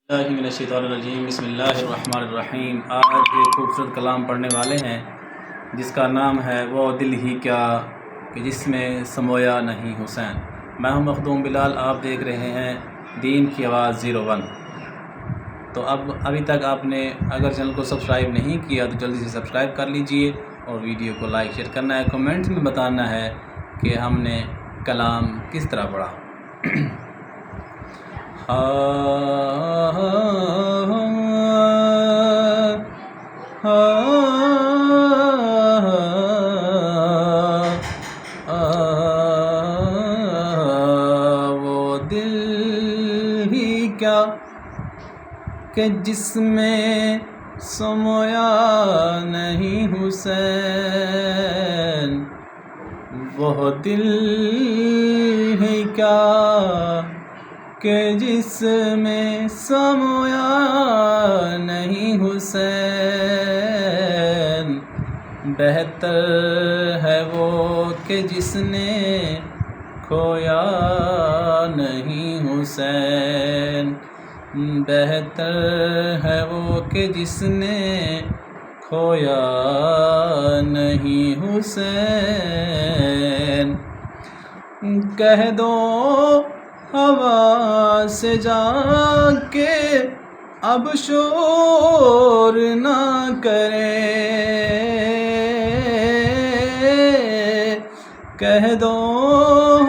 मिनश्शैतानिर्रजीम बिस्मिल्लाहिर्रहमानिर्रहीम। आज एक खूबसूरत कलाम पढ़ने वाले हैं जिसका नाम है वो दिल ही क्या कि जिसमें समोया नहीं हुसैन। मैं हूं मखदूम बिलाल, आप देख रहे हैं दीन की आवाज़ 01। तो अभी तक आपने अगर चैनल को सब्सक्राइब नहीं किया तो जल्दी से सब्सक्राइब कर लीजिए और वीडियो को लाइक शेयर करना है। कमेंट्स में बताना है कि हमने कलाम किस तरह पढ़ा। वो दिल ही क्या कि जिसमें समोया नहीं हुसैन। वो दिल ही क्या कि जिसमें समोया नहीं हुसैन। बेहतर है वो कि जिसने खोया नहीं हुसैन। बेहतर है वो कि जिसने खोया नहीं हुसैन। कह दो हवा से जाके अब शोर ना करे। कह दो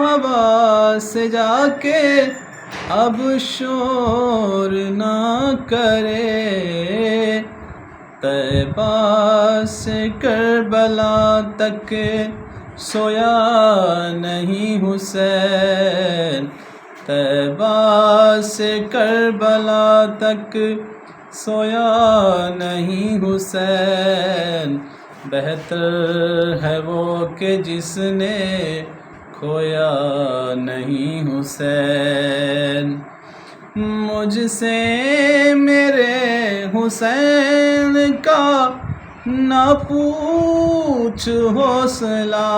हवा से जाके अब शोर ना करे। तैबा से करबला तक सोया नहीं हुसैन। तैबा से करबला तक सोया नहीं हुसैन। बेहतर है वो कि जिसने खोया नहीं हुसैन। मुझसे मेरे हुसैन का ना पूछ हौसला।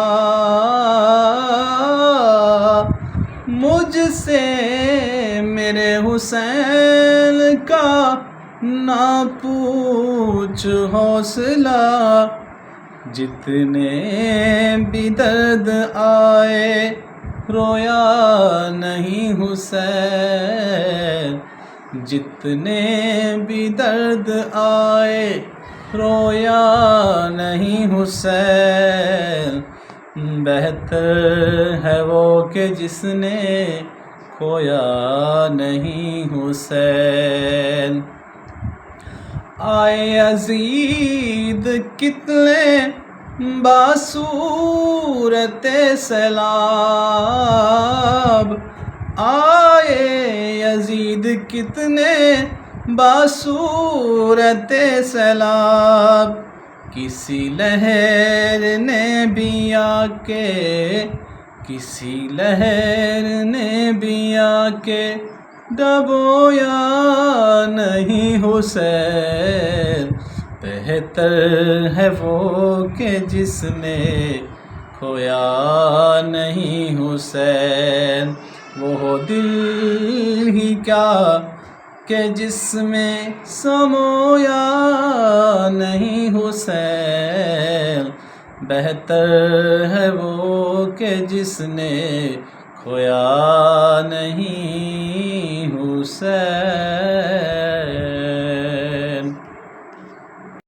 मुझसे मेरे हुसैन का ना पूछ हौसला। जितने भी दर्द आए रोया नहीं हुसैन। जितने भी दर्द आए रोया नहीं हुसैन। बेहतर है वो कि जिसने खोया नहीं हुसैन। आए यजीद कितने बासूरत सैलाब। आए यजीद कितने बासूरत सैलाब। किसी लहर ने भी आके किसी लहर ने भी आके डबोया नहीं हुसैन। बेहतर है वो कि जिसने खोया नहीं हुसैन। वो दिल ही क्या कि जिसमें समोया नहीं हुसैन। बेहतर है वो कि जिसने खोया नहीं हुसैन।